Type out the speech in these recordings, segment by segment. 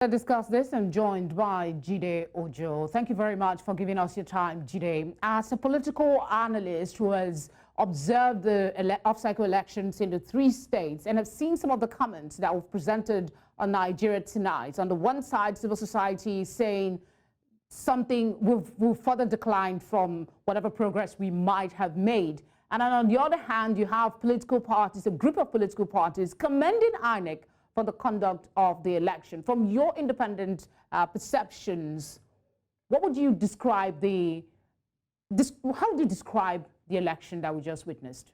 To discuss this, I'm joined by Jide Ojo. Thank you very much for giving us your time, Jide. As a political analyst who has observed the off-cycle elections in the 3 states and have seen some of the comments that were presented on Nigeria tonight. On the one side, civil society saying something will further decline from whatever progress we might have made. And then on the other hand, you have political parties, a group of political parties commending INEC for the conduct of the election. From your independent perceptions, what would you describe how do you describe the election that we just witnessed?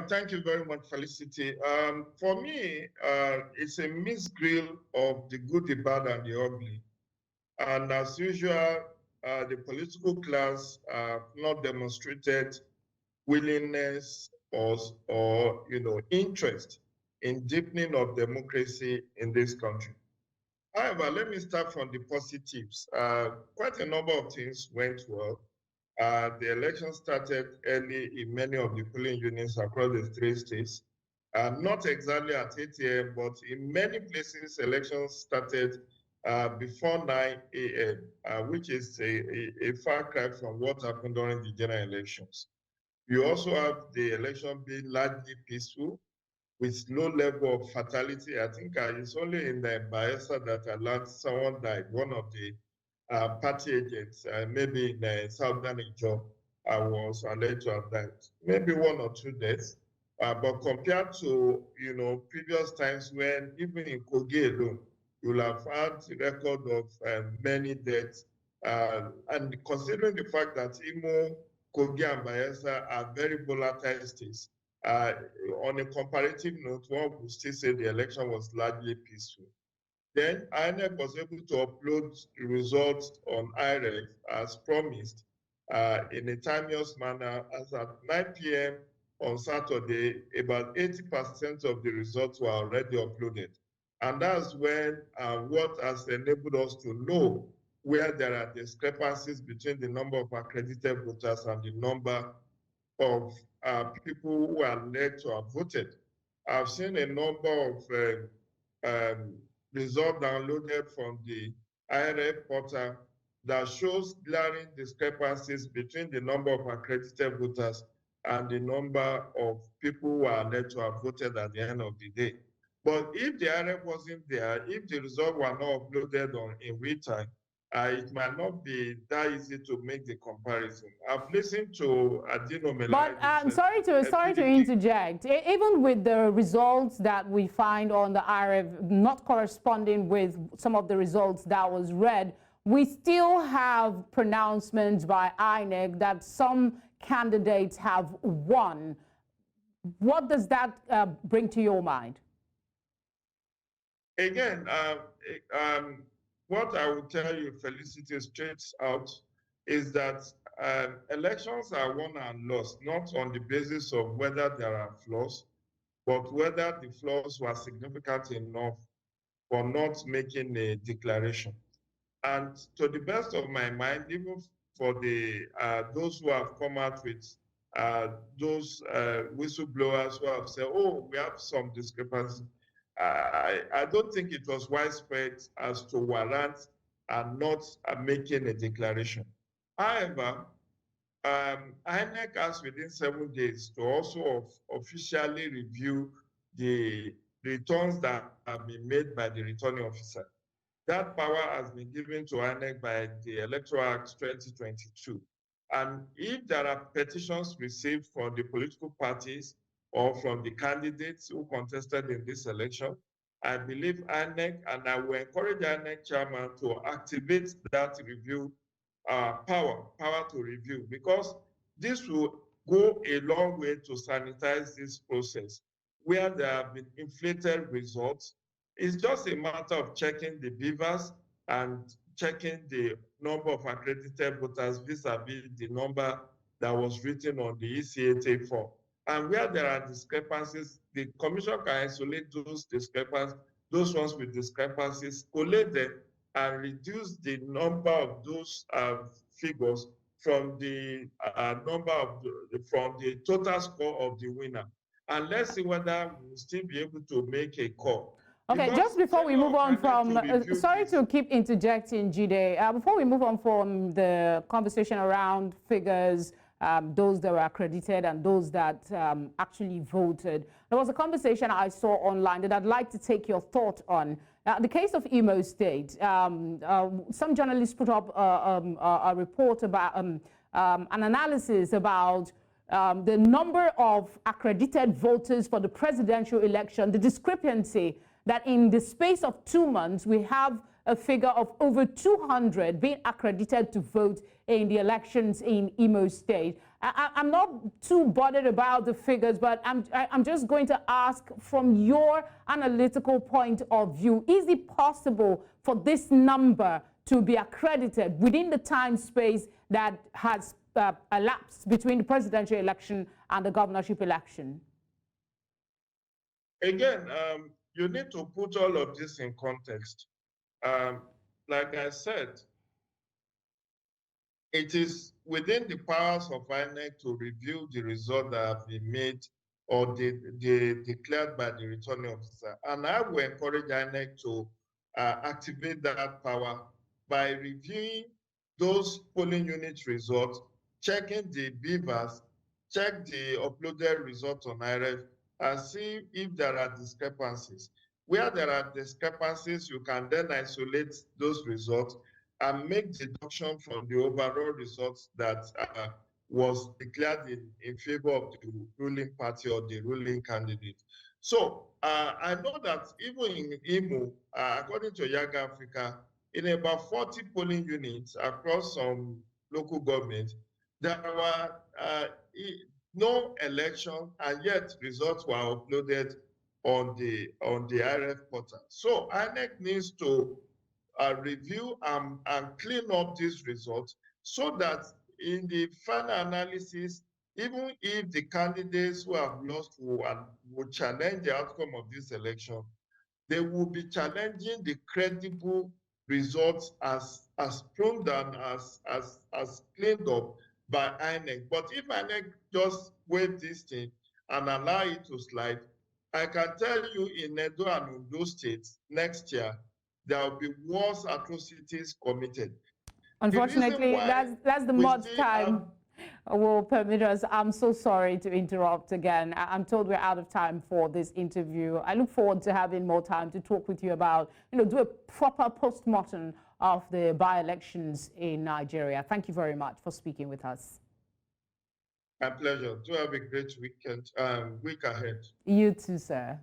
Thank you very much, Felicity. For me, it's a mixed grill of the good, the bad, and the ugly. And as usual, the political class have not demonstrated willingness or interest in deepening of democracy in this country. However, let me start from the positives. Quite a number of things went well. The election started early in many of the polling units across the 3 states. Not exactly at 8 a.m., but in many places, elections started before 9 a.m., which is a far cry from what happened during the general elections. You also have the election being largely peaceful with low level of fatality. I think it's only in the Bayelsa that I learned someone died, one of the party agents, maybe in southern Nigeria, was alleged to have died. Maybe 1 or 2 deaths. But compared to previous times when even in Kogi alone, you'll have had a record of many deaths. And considering the fact that Imo, Kogi, and Bayelsa are very volatile states, on a comparative note, one would still say the election was largely peaceful. Then INEC was able to upload the results on IREF as promised in a timeous manner. As at 9 p.m. on Saturday, about 80% of the results were already uploaded. And that's when what has enabled us to know where there are discrepancies between the number of accredited voters and the number of people who are led to have voted. I've seen a number of results downloaded from the IRF portal that shows glaring discrepancies between the number of accredited voters and the number of people who are led to have voted at the end of the day. But if the IRF wasn't there, if the results were not uploaded in real time, it might not be that easy to make the comparison. I've listened to Adino Melai. But I'm sorry to interject. Even with the results that we find on the IRF not corresponding with some of the results that was read, we still have pronouncements by INEC that some candidates have won. What does that bring to your mind? Again, what I will tell you, Felicity, straight out, is that elections are won and lost, not on the basis of whether there are flaws, but whether the flaws were significant enough for not making a declaration. And to the best of my mind, even for the those who have come out with those whistleblowers who have said, oh, we have some discrepancy, I don't think it was widespread as to warrant and not making a declaration. However, INEC has within 7 days to also officially review the returns that have been made by the returning officer. That power has been given to INEC by the Electoral Act 2022. And if there are petitions received from the political parties or from the candidates who contested in this election, I believe INEC, and I will encourage INEC chairman to activate that review power to review, because this will go a long way to sanitize this process where there have been inflated results. It's just a matter of checking the beavers and checking the number of accredited voters vis-a-vis the number that was written on the ECAT form. And where there are discrepancies, the commission can isolate those discrepancies, those ones with discrepancies, collate them, and reduce the number of those figures from the from the total score of the winner. and let's see whether we'll still be able to make a call. Okay, Because just before we move on from, sorry to keep interjecting, Jide, before we move on from the conversation around figures, those that were accredited and those that actually voted, there was a conversation I saw online that I'd like to take your thought on. The case of Imo State, some journalists put up a report about an analysis about the number of accredited voters for the presidential election, the discrepancy that in the space of 2 months, we have a figure of over 200 being accredited to vote in the elections in Imo State. I'm not too bothered about the figures, but I'm just going to ask from your analytical point of view, is it possible for this number to be accredited within the time space that has elapsed between the presidential election and the governorship election? Again, you need to put all of this in context. Like I said, it is within the powers of INEC to review the results that have been made or declared by the returning officer. And I will encourage INEC to activate that power by reviewing those polling unit results, checking the beavers, check the uploaded results on IREF, and see if there are discrepancies. Where there are discrepancies, you can then isolate those results and make deduction from the overall results that was declared in favor of the ruling party or the ruling candidate. So I know that even in Imo, according to Young Africa, in about 40 polling units across some local governments, there were no election, and yet results were uploaded on the IRF portal. So INEC needs to review and clean up these results so that in the final analysis, even if the candidates who have lost will challenge the outcome of this election, they will be challenging the credible results as pruned and as cleaned up by INEC. But if INEC just wait this thing and allow it to slide, I can tell you in Edo and Ondo states next year, there will be worse atrocities committed. Unfortunately, that's the much time will permit us. I'm so sorry to interrupt again. I'm told we're out of time for this interview. I look forward to having more time to talk with you about, do a proper post-mortem of the by-elections in Nigeria. Thank you very much for speaking with us. My pleasure. Do have a great weekend, week ahead. You too, sir.